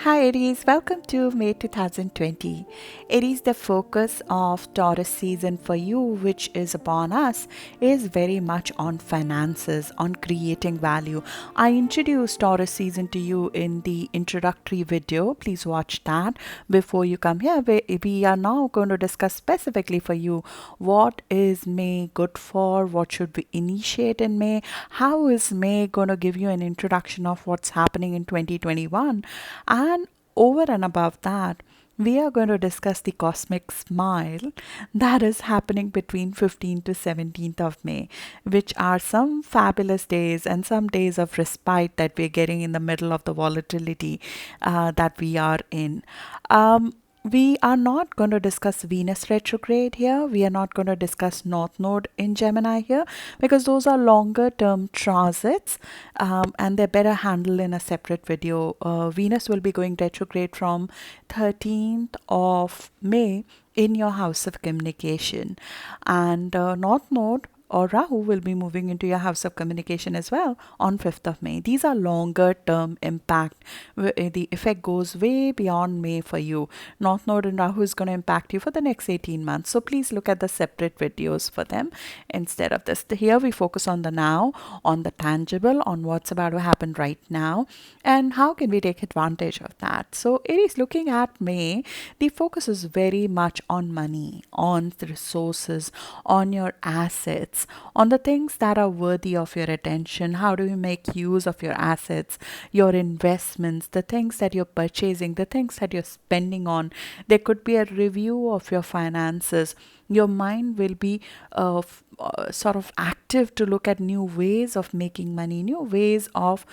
Hi Aries, welcome to May 2020. Aries, the focus of Taurus season for you, which is upon us, is very much on finances, on creating value. I introduced Taurus season to you in the introductory video. Please watch that before you come here. We are now going to discuss specifically for you what is May good for, what should we initiate in May, how is May going to give you an introduction of what's happening in 2021. And over and above that, we are going to discuss the cosmic smile that is happening between 15th to 17th of May, which are some fabulous days and some days of respite that we're getting in the middle of the volatility that we are in. We are not going to discuss Venus retrograde here. We are not going to discuss North Node in Gemini here because those are longer term transits and they're better handled in a separate video. Venus will be going retrograde from 13th of May in your house of communication, and North Node or Rahu will be moving into your house of communication as well on 5th of May. These are longer term impact. The effect goes way beyond May for you. North Node and Rahu is going to impact you for the next 18 months. So please look at the separate videos for them instead of this. Here we focus on the now, on the tangible, on what's about to happen right now, and how can we take advantage of that. So Aries, looking at May, the focus is very much on money, on the resources, on your assets, on the things that are worthy of your attention. How do you make use of your assets, your investments, the things that you're purchasing, the things that you're spending on? There could be a review of your finances. Your mind will be sort of active to look at new ways of making money, new ways of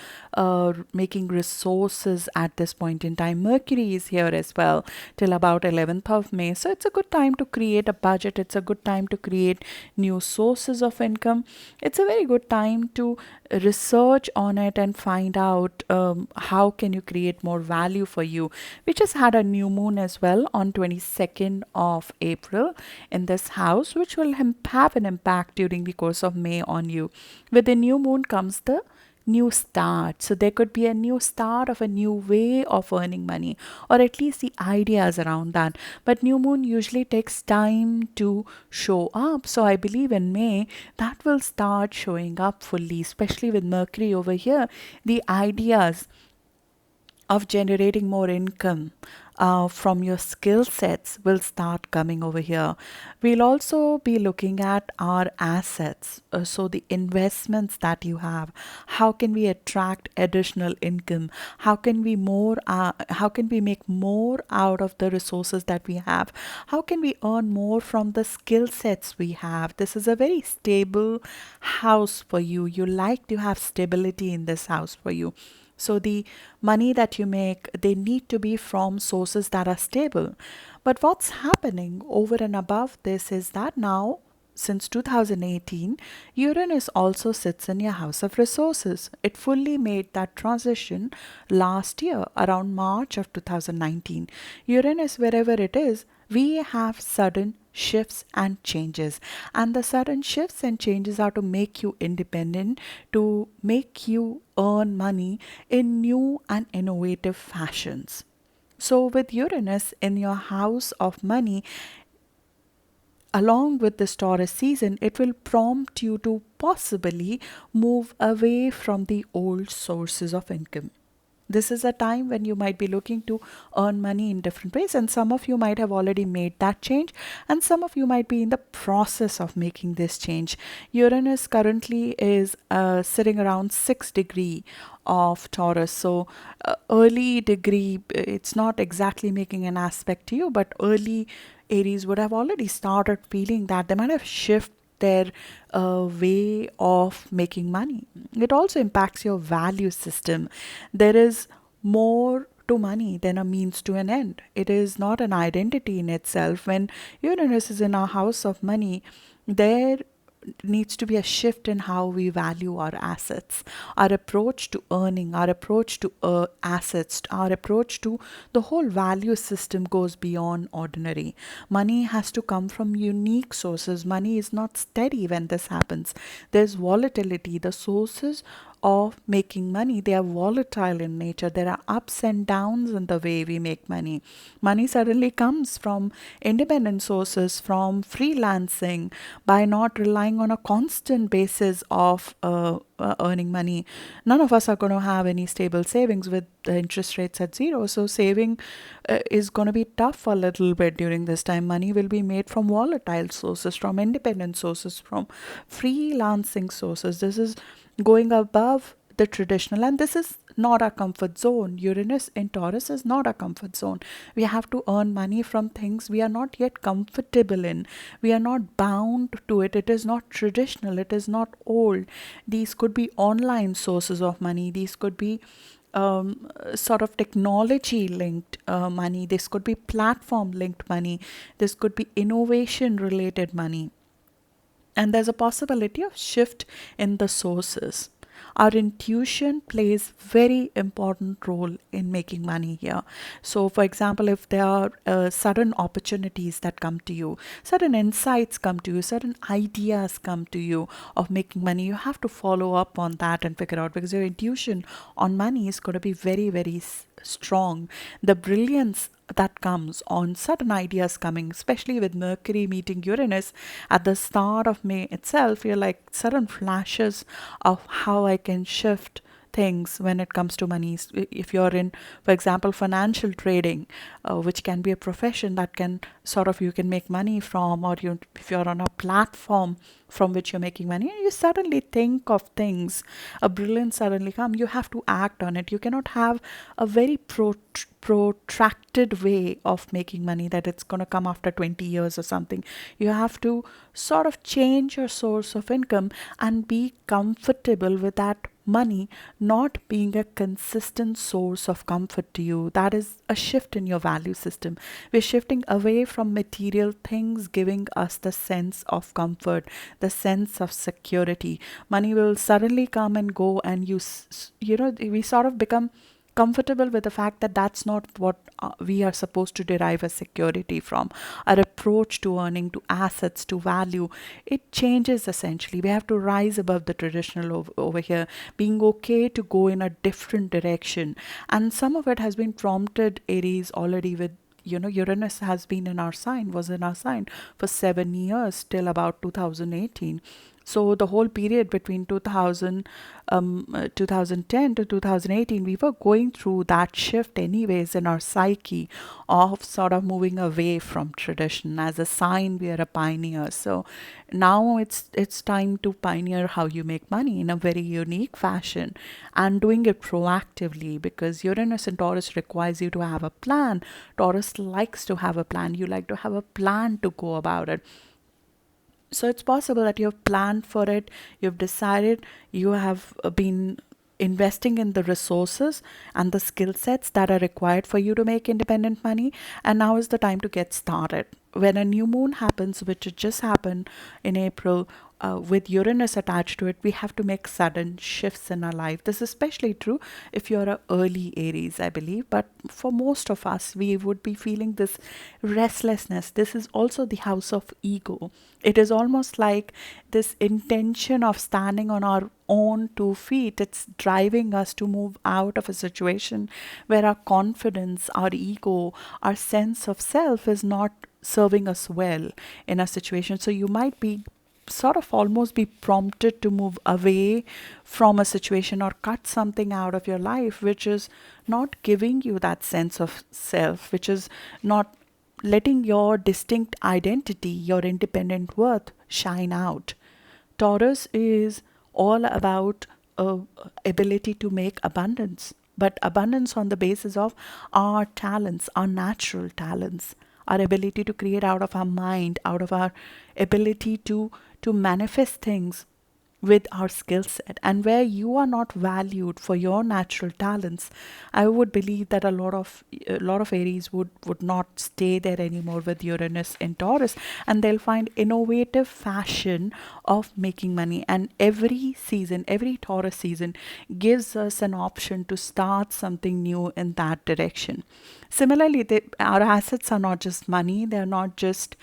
making resources at this point in time. Mercury is here as well till about 11th of May. So it's a good time to create a budget. It's a good time to create new sources of income. It's a very good time to research on it and find out how can you create more value for you. We just had a new moon as well on 22nd of April in this house, which will have an impact during the course of May on you. With the new moon comes the new start. So there could be a new start of a new way of earning money, or at least the ideas around that. But new moon usually takes time to show up. So I believe in May that will start showing up fully, especially with Mercury over here. The ideas of generating more income from your skill sets will start coming over here. We'll also be looking at our assets, so the investments that you have. How can we attract additional income? How can we make more out of the resources that we have? How can we earn more from the skill sets we have? This is a very stable house for you. You like to have stability in this house for you. So the money that you make, they need to be from sources that are stable. But what's happening over and above this is that now, since 2018, Uranus also sits in your house of resources. It fully made that transition last year around March of 2019. Uranus, wherever it is, we have sudden shifts and changes, and the sudden shifts and changes are to make you independent, to make you earn money in new and innovative fashions. So with Uranus in your house of money, along with this Taurus season, it will prompt you to possibly move away from the old sources of income. This is a time when you might be looking to earn money in different ways, and some of you might have already made that change, and some of you might be in the process of making this change. Uranus currently is sitting around 6 degree of Taurus, so early degree, it's not exactly making an aspect to you, but early Aries would have already started feeling that they might have shifted their way of making money. It also impacts your value system. There is more to money than a means to an end. It is not an identity in itself. When Uranus is in our house of money, there needs to be a shift in how we value our assets, our approach to earning, our approach to assets, our approach to the whole value system goes beyond ordinary. Money has to come from unique sources. Money is not steady when this happens. There's volatility. The sources of making money, they are volatile in nature. There are ups and downs in the way we make money. Money suddenly comes from independent sources, from freelancing, by not relying on a constant basis of earning money. None of us are going to have any stable savings with the interest rates at zero. So saving is going to be tough a little bit during this time. Money will be made from volatile sources, from independent sources, from freelancing sources. This is going above the traditional, and this is not our comfort zone. Uranus in Taurus is not our comfort zone. We have to earn money from things we are not yet comfortable in. We are not bound to it. It is not traditional. It is not old. These could be online sources of money. These could be sort of technology linked money. This could be platform linked money. This could be innovation related money. And there's a possibility of shift in the sources. Our intuition plays very important role in making money here. So for example, if there are sudden opportunities that come to you, sudden insights come to you, sudden ideas come to you of making money, you have to follow up on that and figure out, because your intuition on money is going to be very, very strong. The brilliance that comes on sudden ideas coming, especially with Mercury meeting Uranus at the start of May itself, you're like sudden flashes of how I can shift things when it comes to money. If you're in, for example, financial trading, which can be a profession that can sort of, you can make money from, or if you're on a platform from which you're making money, you suddenly think of things, a brilliance suddenly come, you have to act on it. You cannot have a very protracted way of making money that it's going to come after 20 years or something. You have to sort of change your source of income and be comfortable with that money not being a consistent source of comfort to you. That is a shift in your value system. We're shifting away from material things giving us the sense of comfort, the sense of security. Money will suddenly come and go, and we sort of become comfortable with the fact that that's not what we are supposed to derive as security from. Our approach to earning, to assets, to value, it changes essentially. We have to rise above the traditional over here, being okay to go in a different direction. And some of it has been prompted, Aries, already with Uranus has been in our sign, was in our sign for 7 years till about 2018. So the whole period between 2010 to 2018, we were going through that shift anyways in our psyche of sort of moving away from tradition. As a sign, we are a pioneer. So now it's time to pioneer how you make money in a very unique fashion, and doing it proactively, because Uranus and Taurus requires you to have a plan. Taurus likes to have a plan. You like to have a plan to go about it. So it's possible that you've planned for it, you've decided, you have been investing in the resources and the skill sets that are required for you to make independent money, and now is the time to get started. When a new moon happens, which it just happened in April, with Uranus attached to it, we have to make sudden shifts in our life. This is especially true if you're an early Aries, I believe. But for most of us, we would be feeling this restlessness. This is also the house of ego. It is almost like this intention of standing on our own 2 feet. It's driving us to move out of a situation where our confidence, our ego, our sense of self is not serving us well in a situation. So you might be sort of almost be prompted to move away from a situation or cut something out of your life which is not giving you that sense of self, which is not letting your distinct identity, your independent worth shine out. Taurus is all about ability to make abundance, but abundance on the basis of our talents, our natural talents, our ability to create out of our mind, out of our ability to manifest things with our skill set. And where you are not valued for your natural talents, I would believe that a lot of Aries would not stay there anymore with Uranus in Taurus, and they'll find innovative fashion of making money. And every season, every Taurus season gives us an option to start something new in that direction. Similarly, our assets are not just money, they're not just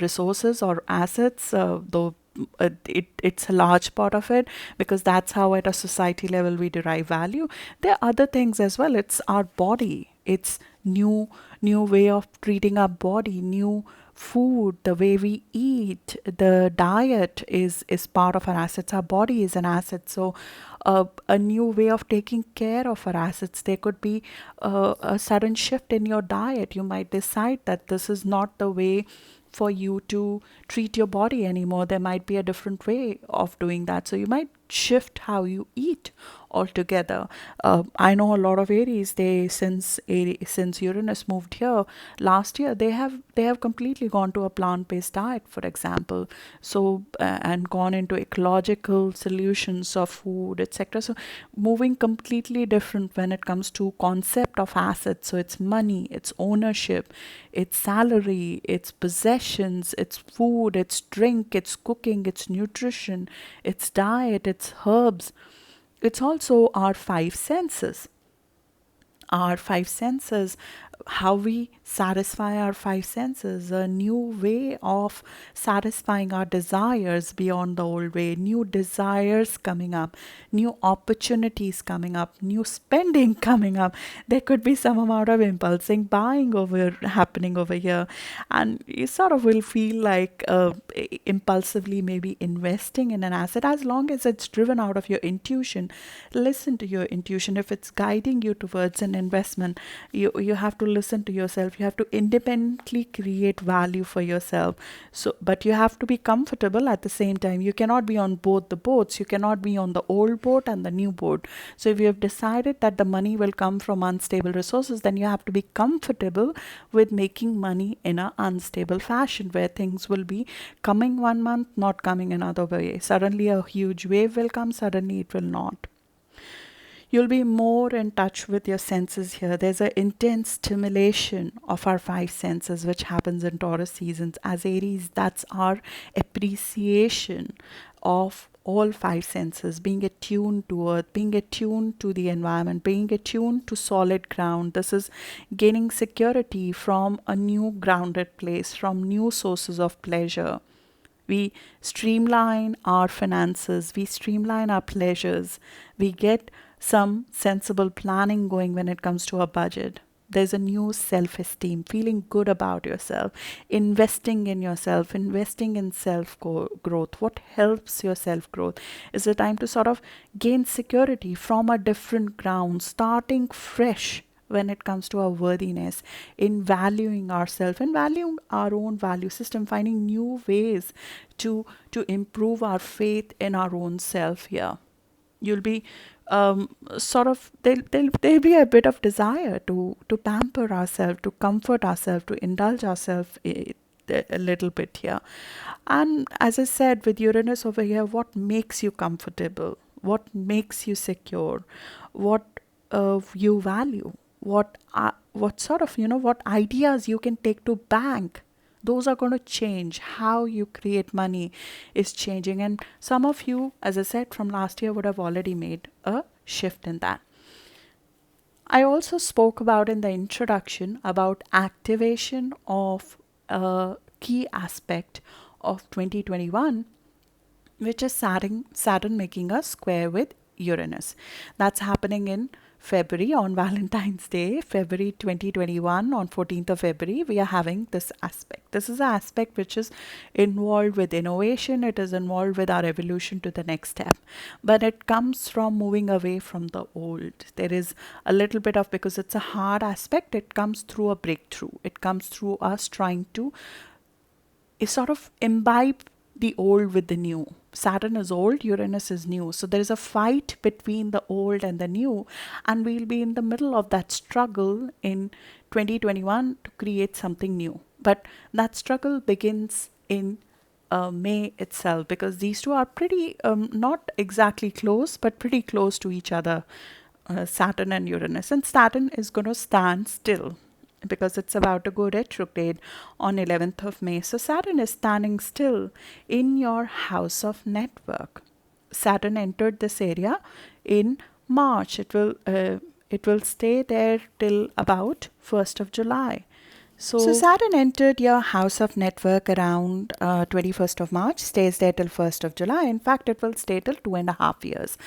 resources or assets, though it's a large part of it, because that's how at a society level we derive value. There are other things as well. It's our body. It's new way of treating our body, new food, the way we eat, the diet is part of our assets. Our body is an asset. So a new way of taking care of our assets. There could be a sudden shift in your diet. You might decide that this is not the way for you to treat your body anymore. There might be a different way of doing that. So you might shift how you eat altogether. I know a lot of Aries. Since Uranus moved here last year, they have completely gone to a plant-based diet, for example. So and gone into ecological solutions of food, etc. So moving completely different when it comes to concept of assets. So it's money, it's ownership, it's salary, it's possessions, it's food, it's drink, it's cooking, it's nutrition, it's diet, it's herbs. It's also our five senses. Our five senses, how we satisfy our five senses, a new way of satisfying our desires beyond the old way, new desires coming up, new opportunities coming up, new spending coming up. There could be some amount of impulsing buying happening over here, and you sort of will feel like impulsively maybe investing in an asset, as long as it's driven out of your intuition. Listen to your intuition. If it's guiding you towards an investment, you have to listen to yourself. You have to independently create value for yourself. So but you have to be comfortable at the same time. You cannot be on both the boats. You cannot be on the old boat and the new boat. So if you have decided that the money will come from unstable resources, then you have to be comfortable with making money in an unstable fashion, where things will be coming one month, not coming another way. Suddenly a huge wave will come, suddenly it will not. You'll be more in touch with your senses here. There's an intense stimulation of our five senses, which happens in Taurus seasons. As Aries, that's our appreciation of all five senses, being attuned to earth, being attuned to the environment, being attuned to solid ground. This is gaining security from a new grounded place, from new sources of pleasure. We streamline our finances, we streamline our pleasures, we get some sensible planning going when it comes to a budget. There's a new self esteem, feeling good about yourself, investing in yourself, investing in self growth. What helps your self growth is the time to sort of gain security from a different ground, starting fresh when it comes to our worthiness, in valuing ourselves and valuing our own value system, finding new ways to improve our faith in our own self here. You'll be sort of there'll be a bit of desire to pamper ourselves, to comfort ourselves, to indulge ourselves a little bit here. And as I said, with Uranus over here, what makes you comfortable, what makes you secure, what you value, what sort of, what ideas you can take to bank, those are going to change. How you create money is changing. And some of you, as I said, from last year would have already made a shift in that. I also spoke about in the introduction about activation of a key aspect of 2021, which is Saturn making a square with Uranus. That's happening in February, on Valentine's Day, February 2021, on 14th of February, we are having this aspect. This is an aspect which is involved with innovation. It is involved with our evolution to the next step. But it comes from moving away from the old. There is a little bit of, because it's a hard aspect, it comes through a breakthrough. It comes through us trying to sort of imbibe the old with the new. Saturn is old, Uranus is new. So there is a fight between the old and the new, and we'll be in the middle of that struggle in 2021 to create something new. But that struggle begins in May itself, because these two are pretty, not exactly close, but pretty close to each other, Saturn and Uranus. And Saturn is going to stand still, because it's about to go retrograde on 11th of May. So Saturn is standing still in your house of network. Saturn entered this area in March. It will stay there till about 1st of July. So Saturn entered your house of network around 21st of March, stays there till 1st of July. In fact, it will stay till 2.5 years.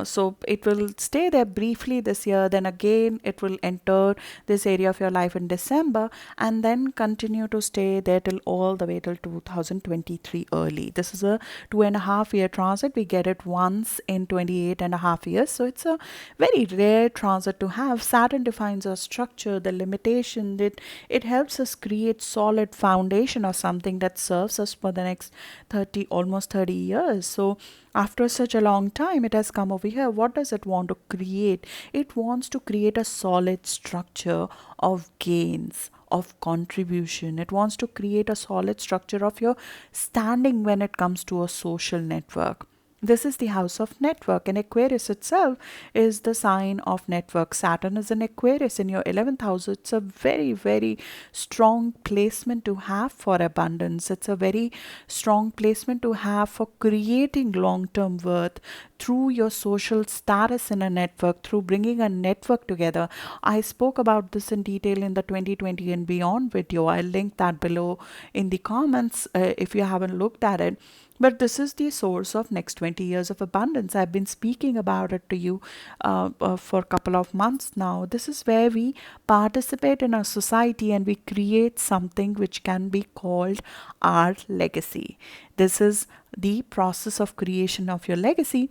So it will stay there briefly this year, then again it will enter this area of your life in December, and then continue to stay there till all the way till 2023 early. This is a 2.5 year transit. We get it once in 28.5 years. So it's a very rare transit to have. Saturn defines our structure, the limitation, it helps us create solid foundation or something that serves us for the next 30, almost 30 years. So after such a long time, it has come over here. What does it want to create? It wants to create a solid structure of gains, of contribution. It wants to create a solid structure of your standing when it comes to a social network. This is the house of network, and Aquarius itself is the sign of network. Saturn is in Aquarius in your 11th house. It's a very, very strong placement to have for abundance. It's a very strong placement to have for creating long term worth through your social status in a network, through bringing a network together. I spoke about this in detail in the 2020 and beyond video. I'll link that below in the comments if you haven't looked at it. But this is the source of next 20 years of abundance. I've been speaking about it to you for a couple of months now. This is where we participate in our society and we create something which can be called our legacy. This is the process of creation of your legacy.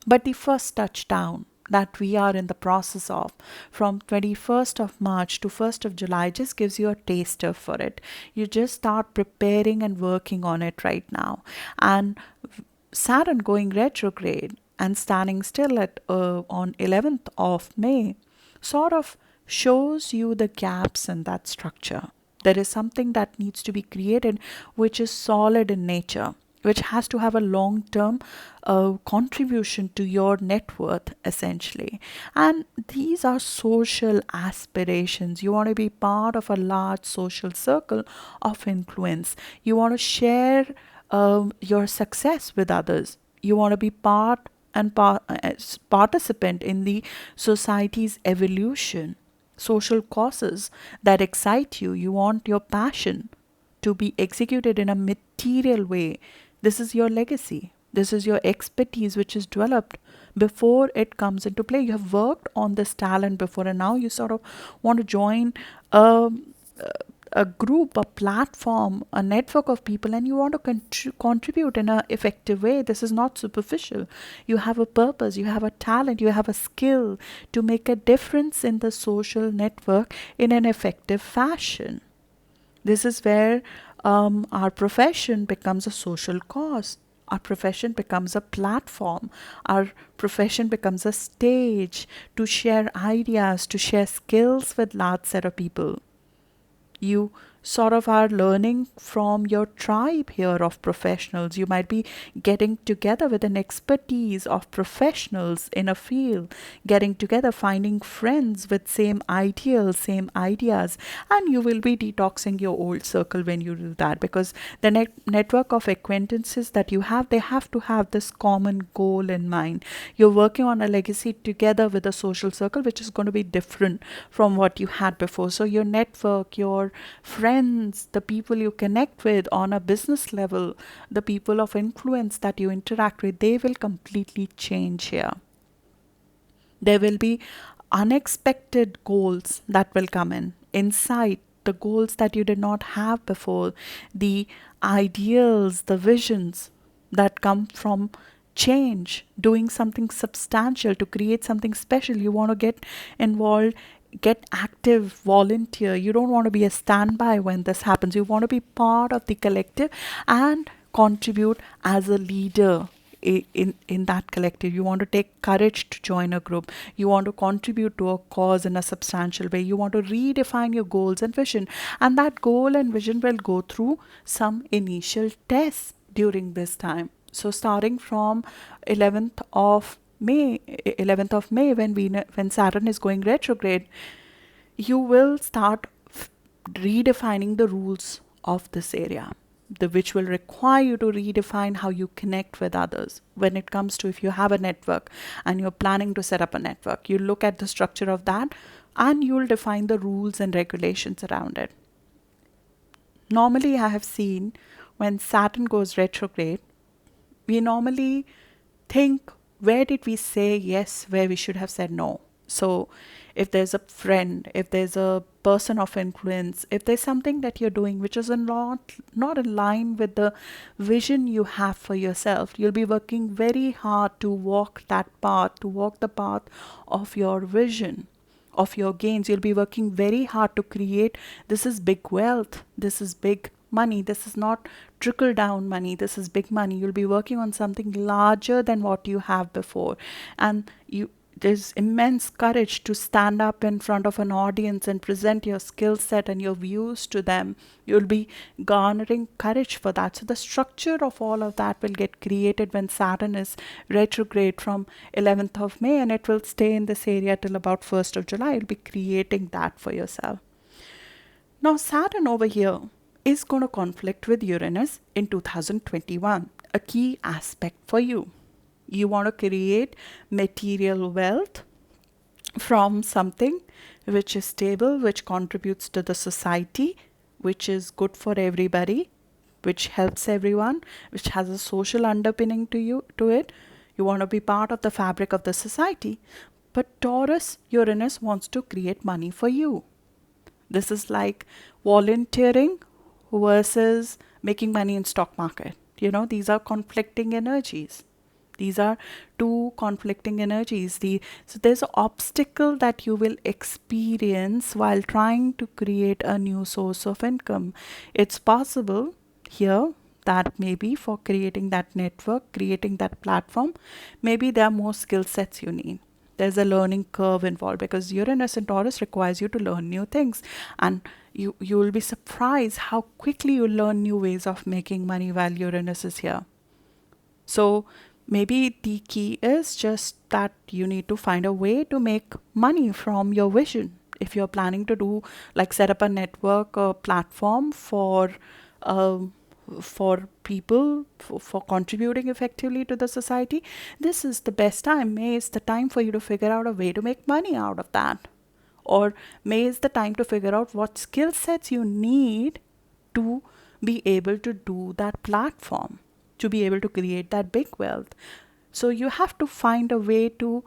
But the first touchdown that we are in the process of from 21st of March to 1st of July just gives you a taster for it. You just start preparing and working on it right now. And Saturn going retrograde and standing still at on 11th of May sort of shows you the gaps in that structure. There is something that needs to be created which is solid in nature, which has to have a long term contribution to your net worth, essentially. And these are social aspirations. You want to be part of a large social circle of influence. You want to share your success with others. You want to be part and participant in the society's evolution, social causes that excite you. You want your passion to be executed in a material way. This is your legacy. This is your expertise which is developed before it comes into play. You have worked on this talent before, and now you sort of want to join a, a group, a platform, a network of people, and you want to contribute in an effective way. This is not superficial. You have a purpose, you have a talent, you have a skill to make a difference in the social network in an effective fashion. This is where our profession becomes a social cause. Our profession becomes a platform. Our profession becomes a stage to share ideas, to share skills with large set of people. You sort of are learning from your tribe here of professionals. You might be getting together with an expertise of professionals in a field, getting together, finding friends with same ideals, same ideas, and you will be detoxing your old circle when you do that, because the network of acquaintances that you have, they have to have this common goal in mind. You're working on a legacy together with a social circle which is going to be different from what you had before. So your network, your friends, the people you connect with on a business level, the people of influence that you interact with, they will completely change here. There will be unexpected goals that will come in, insight, the goals that you did not have before, the ideals, the visions that come from change, doing something substantial to create something special. You want to get involved, get active, volunteer. You don't want to be a standby when this happens. You want to be part of the collective and contribute as a leader in that collective. You want to take courage to join a group. You want to contribute to a cause in a substantial way. You want to redefine your goals and vision, and that goal and vision will go through some initial tests during this time. So starting from 11th of May, when Saturn is going retrograde, you will start redefining the rules of this area, which will require you to redefine how you connect with others. When it comes to, if you have a network and you're planning to set up a network, you look at the structure of that. and you'll define the rules and regulations around it. Normally, I have seen when Saturn goes retrograde, we normally think, where did we say yes, where we should have said no? So if there's a friend, if there's a person of influence, if there's something that you're doing which is not in line with the vision you have for yourself, you'll be working very hard to walk that path, to walk the path of your vision, of your gains. You'll be working very hard to create, this is big wealth, this is big money, this is not trickle down money, this is big money. You'll be working on something larger than what you have before, and there's immense courage to stand up in front of an audience and present your skill set and your views to them. You'll be garnering courage for that. So the structure of all of that will get created when Saturn is retrograde from 11th of May, and it will stay in this area till about 1st of July. You'll be creating that for yourself. Now Saturn over here is going to conflict with Uranus in 2021, a key aspect for you. You want to create material wealth from something which is stable, which contributes to the society, which is good for everybody, which helps everyone, which has a social underpinning to it. You want to be part of the fabric of the society. But Taurus, Uranus wants to create money for you. This is like volunteering versus making money in stock market. These are conflicting energies. These are two conflicting energies. So there's an obstacle that you will experience while trying to create a new source of income. It's possible here that maybe for creating that network, creating that platform, maybe there are more skill sets you need. There's a learning curve involved because Uranus and Taurus requires you to learn new things, and you will be surprised how quickly you learn new ways of making money while Uranus is here. So maybe the key is just that you need to find a way to make money from your vision. If you're planning to do, like, set up a network or platform for people, for contributing effectively to the society, this is the best time. May is the time for you to figure out a way to make money out of that. Or May is the time to figure out what skill sets you need to be able to do that platform, to be able to create that big wealth. So you have to find a way to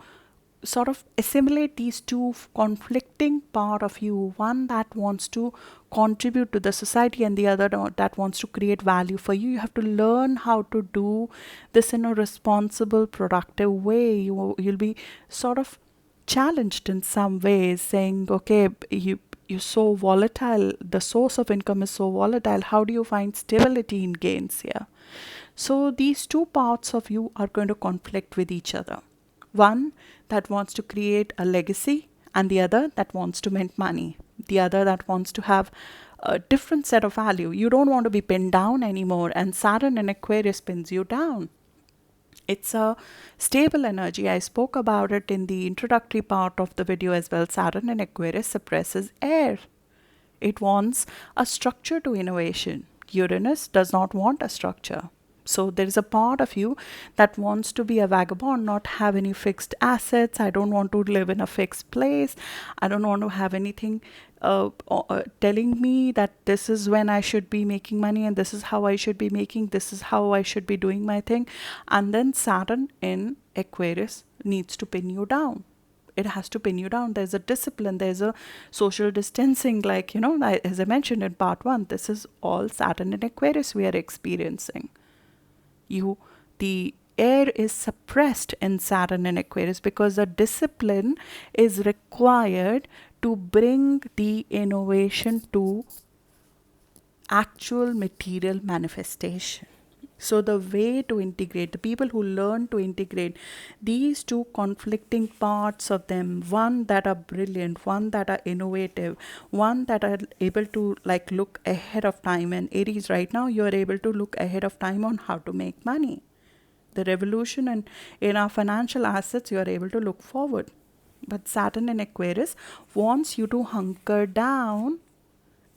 sort of assimilate these two conflicting part of you, one that wants to contribute to the society and the other that wants to create value for you. You have to learn how to do this in a responsible, productive way. You'll be sort of challenged in some ways, saying, okay, you're so volatile, the source of income is so volatile, how do you find stability in gains here? So these two parts of you are going to conflict with each other. One that wants to create a legacy, and the other that wants to mint money. The other that wants to have a different set of value. You don't want to be pinned down anymore, and Saturn in Aquarius pins you down. It's a stable energy. I spoke about it in the introductory part of the video as well. Saturn in Aquarius suppresses air. It wants a structure to innovation. Uranus does not want a structure. So there is a part of you that wants to be a vagabond, not have any fixed assets. I don't want to live in a fixed place. I don't want to have anything telling me that this is when I should be making money and this is how I should be making, this is how I should be doing my thing. And then Saturn in Aquarius needs to pin you down. It has to pin you down. There's a discipline, there's a social distancing, like, as I mentioned in part 1, this is all Saturn in Aquarius we are experiencing. The air is suppressed in Saturn in Aquarius because the discipline is required to bring the innovation to actual material manifestation. So the way to integrate, the people who learn to integrate these two conflicting parts of them, one that are brilliant, one that are innovative, one that are able to look ahead of time. And Aries, right now, you are able to look ahead of time on how to make money. The revolution and in our financial assets, you are able to look forward. But Saturn in Aquarius wants you to hunker down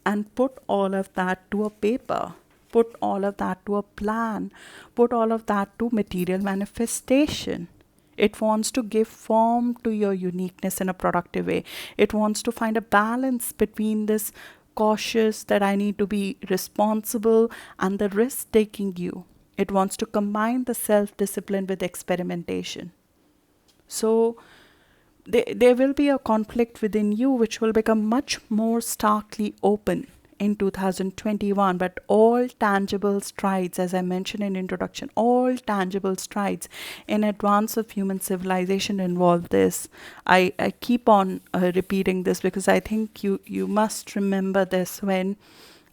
and put all of that to a paper. Put all of that to a plan. Put all of that to material manifestation. It wants to give form to your uniqueness in a productive way. It wants to find a balance between this cautious, that I need to be responsible, and the risk taking you. It wants to combine the self discipline with experimentation. So, there will be a conflict within you which will become much more starkly open in 2021, but all tangible strides, as I mentioned in introduction, all tangible strides in advance of human civilization involve this. I keep on repeating this because I think you must remember this. When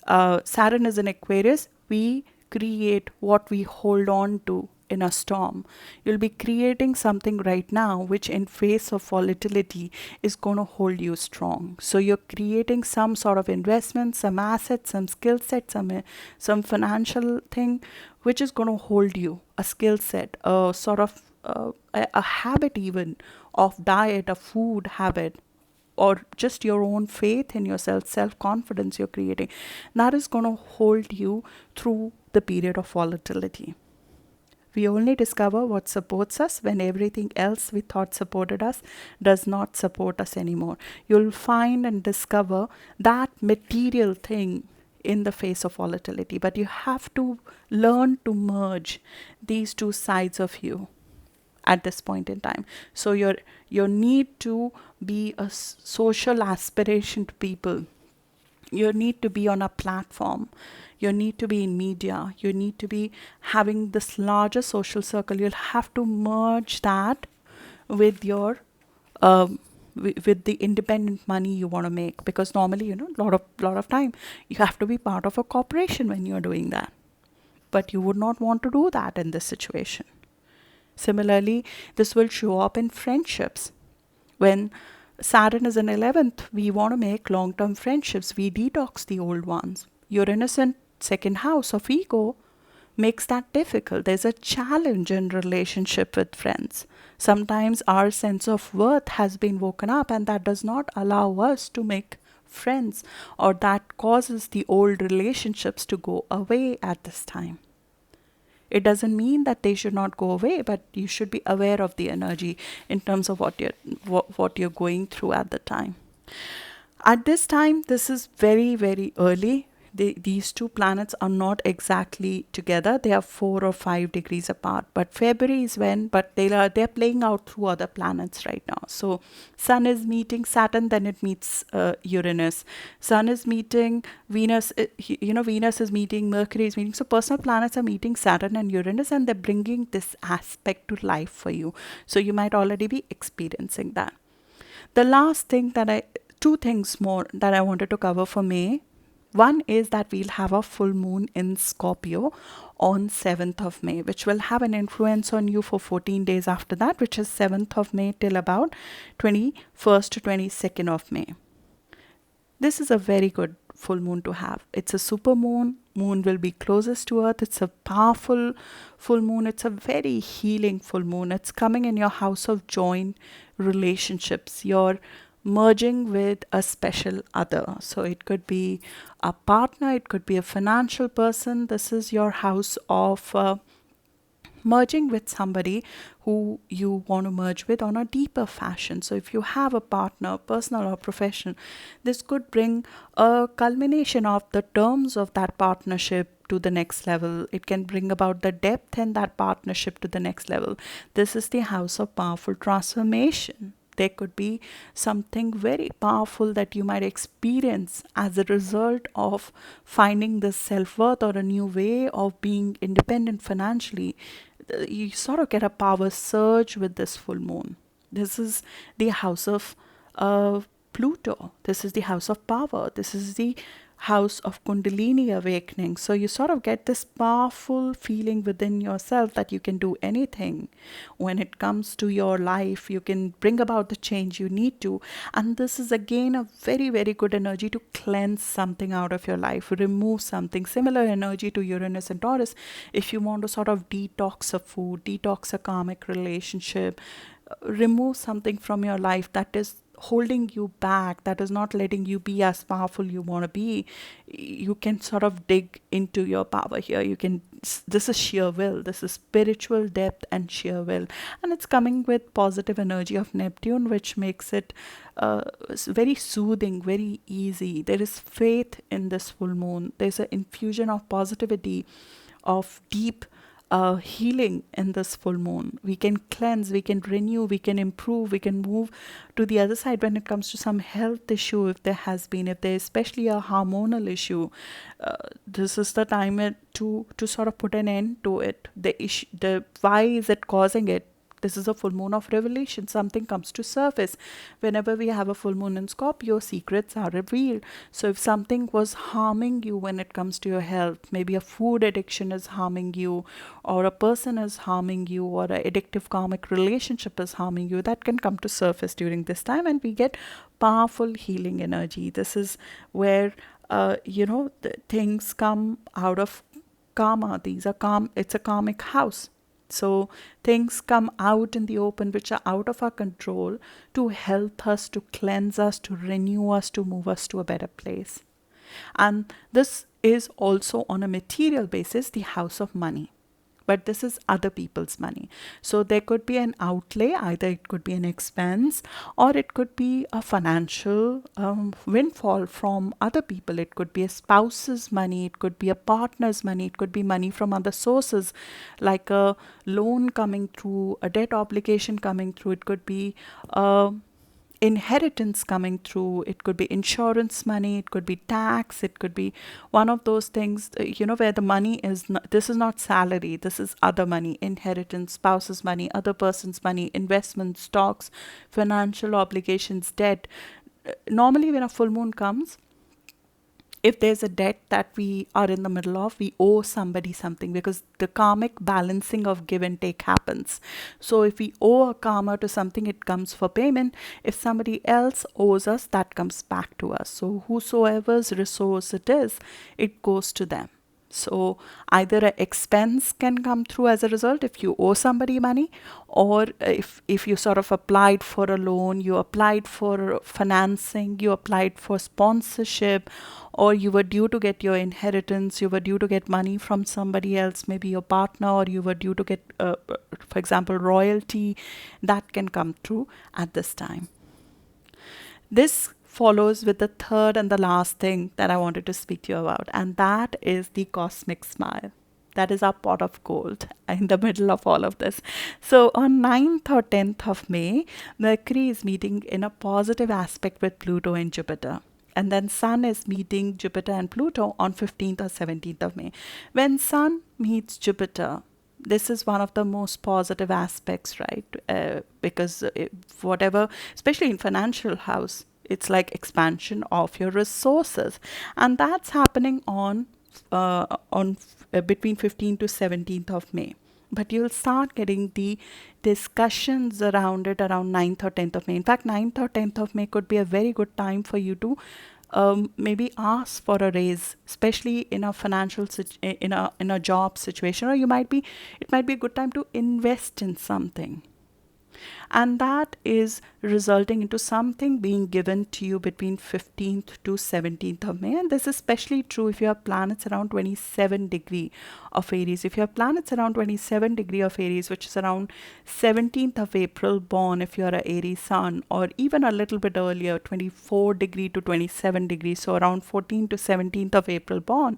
Saturn is in Aquarius, we create what we hold on to in a storm. You'll be creating something right now which in face of volatility is going to hold you strong. So you're creating some sort of investment, some asset, some skill set, some financial thing which is going to hold you, a skill set, a sort of a habit even of diet, a food habit, or just your own faith in yourself, self-confidence you're creating. That is going to hold you through the period of volatility. We only discover what supports us when everything else we thought supported us does not support us anymore. You'll find and discover that material thing in the face of volatility, but you have to learn to merge these two sides of you at this point in time. So your need to be a social aspiration to people, you need to be on a platform, you need to be in media, you need to be having this larger social circle. You'll have to merge that with your with the independent money you want to make, because normally, you know, lot of time you have to be part of a corporation when you're doing that, but you would not want to do that in this situation. Similarly, this will show up in friendships. When Saturn is in 11th, we want to make long term friendships. We detox the old ones. Uranus in second house of ego makes that difficult. There's a challenge in relationship with friends. Sometimes our sense of worth has been woken up, and that does not allow us to make friends, or that causes the old relationships to go away at this time. It doesn't mean that they should not go away, but you should be aware of the energy in terms of what you're going through at the time. At this time, this is very, very early. These two planets are not exactly together. They are 4 or 5 degrees apart. But February is when, but they're playing out through other planets right now. So Sun is meeting Saturn, then it meets Uranus. Sun is meeting Venus. Venus is meeting Mercury is meeting. So personal planets are meeting Saturn and Uranus, and they're bringing this aspect to life for you. So you might already be experiencing that. The last thing two things more that I wanted to cover for May. One is that we'll have a full moon in Scorpio on 7th of May, which will have an influence on you for 14 days after that, which is 7th of May till about 21st to 22nd of May. This is a very good full moon to have. It's a super moon. Moon will be closest to Earth. It's a powerful full moon. It's a very healing full moon. It's coming in your house of joint relationships. You're merging with a special other. So it could be a partner, it could be a financial person. This is your house of merging with somebody who you want to merge with on a deeper fashion. So if you have a partner, personal or professional, this could bring a culmination of the terms of that partnership to the next level. It can bring about the depth in that partnership to the next level. This is the house of powerful transformation. There could be something very powerful that you might experience as a result of finding this self-worth or a new way of being independent financially. You sort of get a power surge with this full moon. This is the house of Pluto. This is the house of power. This is the house of Kundalini awakening. So you sort of get this powerful feeling within yourself that you can do anything. When it comes to your life, you can bring about the change you need to. And this is again a very, very good energy to cleanse something out of your life, remove something. Similar energy to Uranus and Taurus. If you want to sort of detox a food, detox a karmic relationship, remove something from your life that is holding you back, that is not letting you be as powerful you want to be, you can sort of dig into your power here. You can, this is sheer will, this is spiritual depth and sheer will, and it's coming with positive energy of Neptune, which makes it very soothing, very easy. There is faith in this full moon. There's an infusion of positivity, of deep healing in this full moon. We can cleanse, we can renew, we can improve, we can move to the other side when it comes to some health issue, if there has been, if there's especially a hormonal issue. This is the time to sort of put an end to it. The issue, the why is it causing it? This is a full moon of revelation. Something comes to surface. Whenever we have a full moon in Scorpio, secrets are revealed. So if something was harming you when it comes to your health, maybe a food addiction is harming you, or a person is harming you, or an addictive karmic relationship is harming you, that can come to surface during this time, and we get powerful healing energy. This is where things come out of karma. These are it's a karmic house. So things come out in the open which are out of our control to help us, to cleanse us, to renew us, to move us to a better place. And this is also on a material basis, the house of money. But this is other people's money. So there could be an outlay, either it could be an expense, or it could be a financial windfall from other people. It could be a spouse's money, it could be a partner's money, it could be money from other sources, like a loan coming through, a debt obligation coming through, it could be inheritance coming through, it could be insurance money, it could be tax, it could be one of those things, where the money is not, this is not salary, this is other money, inheritance, spouse's money, other person's money, investments, stocks, financial obligations, debt. Normally when a full moon comes, if there's a debt that we are in the middle of, we owe somebody something, because the karmic balancing of give and take happens. So if we owe a karma to something, it comes for payment. If somebody else owes us, that comes back to us. So whosoever's resource it is, it goes to them. So either an expense can come through as a result if you owe somebody money, or if you sort of applied for a loan, you applied for financing, you applied for sponsorship, or you were due to get your inheritance, you were due to get money from somebody else, maybe your partner, or you were due to get, for example, royalty, that can come through at this time. This follows with the third and the last thing that I wanted to speak to you about, and that is the cosmic smile. That is our pot of gold in the middle of all of this. So on 9th or 10th of May, Mercury is meeting in a positive aspect with Pluto and Jupiter. And then Sun is meeting Jupiter and Pluto on 15th or 17th of May. When Sun meets Jupiter, this is one of the most positive aspects, right? Because whatever, especially in financial house, it's like expansion of your resources, and that's happening on between 15th to 17th of May. But you'll start getting the discussions around it around 9th or 10th of May. In fact, 9th or 10th of May could be a very good time for you to maybe ask for a raise, especially in a financial in a job situation, or it might be a good time to invest in something. And that is resulting into something being given to you between 15th to 17th of May. And this is especially true if you have planets around 27 degree of Aries. If you have planets around 27 degree of Aries, which is around 17th of April born, if you're an Aries sun, or even a little bit earlier, 24 degree to 27 degrees, so around 14th to 17th of April born,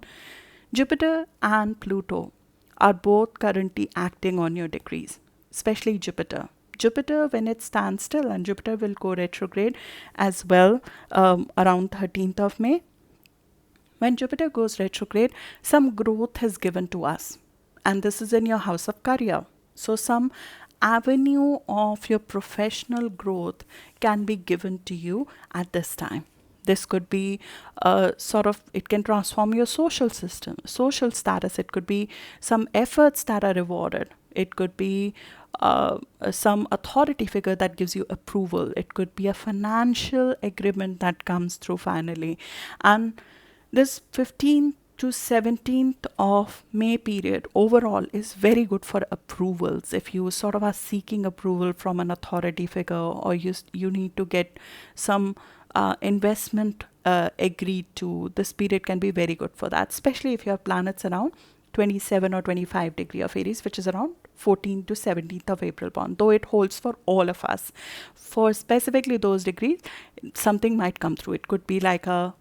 Jupiter and Pluto are both currently acting on your degrees, especially Jupiter. Jupiter, when it stands still, and Jupiter will go retrograde as well around 13th of May. When Jupiter goes retrograde, some growth is given to us, and this is in your house of career. So some avenue of your professional growth can be given to you at this time. This could be it can transform your social system, social status. It could be some efforts that are rewarded. It could be some authority figure that gives you approval. It could be a financial agreement that comes through finally. And this 15th to 17th of May period overall is very good for approvals. If you sort of are seeking approval from an authority figure, or you need to get some investment agreed to, this period can be very good for that, especially if you have planets around 27 or 25 degree of Aries, which is around 14th to 17th of April born, though it holds for all of us. For specifically those degrees, something might come through. It could be like a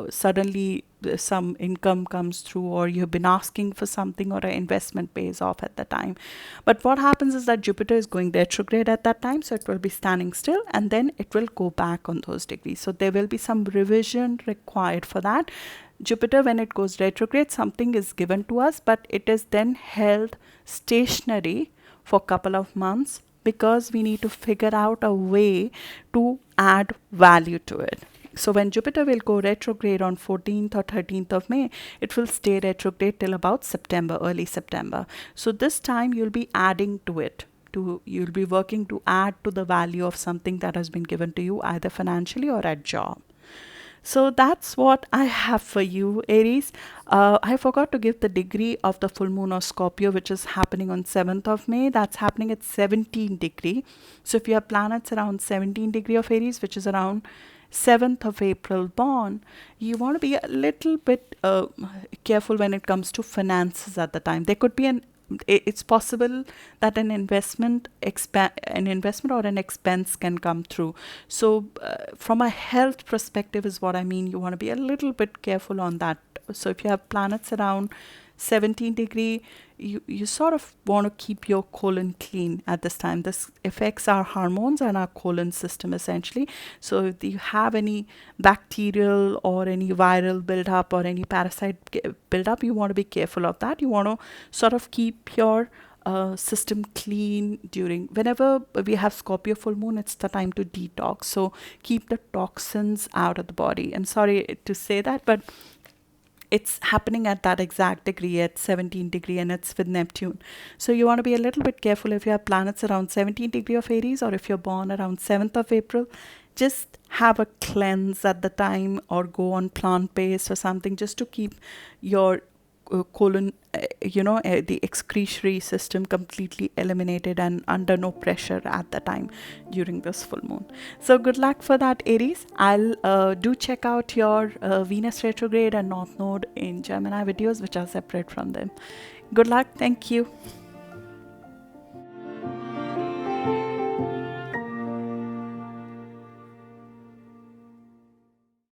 suddenly some income comes through, or you've been asking for something, or an investment pays off at the time. But what happens is that Jupiter is going retrograde at that time, so it will be standing still and then it will go back on those degrees. So there will be some revision required for that. Jupiter, when it goes retrograde, something is given to us, but it is then held stationary for a couple of months, because we need to figure out a way to add value to it. So when Jupiter will go retrograde on 14th or 13th of May, it will stay retrograde till about September, early September. So this time you'll be adding to it. You'll be working to add to the value of something that has been given to you, either financially or at job. So that's what I have for you, Aries. I forgot to give the degree of the full moon of Scorpio, which is happening on 7th of May. That's happening at 17 degree. So if you have planets around 17 degree of Aries, which is around 7th of April born, you want to be a little bit careful when it comes to finances at the time. There could be it's possible that an investment or an expense can come through. So from a health perspective is what I mean. You want to be a little bit careful on that. So if you have planets around 17 degree, you sort of want to keep your colon clean at this time. This affects our hormones and our colon system essentially. So if you have any bacterial or any viral buildup or any parasite buildup, you want to be careful of that. You want to sort of keep your system clean whenever we have Scorpio full moon. It's the time to detox. So keep the toxins out of the body. I'm sorry to say that, but it's happening at that exact degree, at 17 degree, and it's with Neptune. So you want to be a little bit careful if you have planets around 17 degree of Aries, or if you're born around 7th of April. Just have a cleanse at the time, or go on plant-based or something, just to keep your colon, the excretory system completely eliminated and under no pressure at the time during this full moon. So good luck for that, Aries. I'll do check out your Venus retrograde and North Node in Gemini videos, which are separate from them. Good luck. Thank you.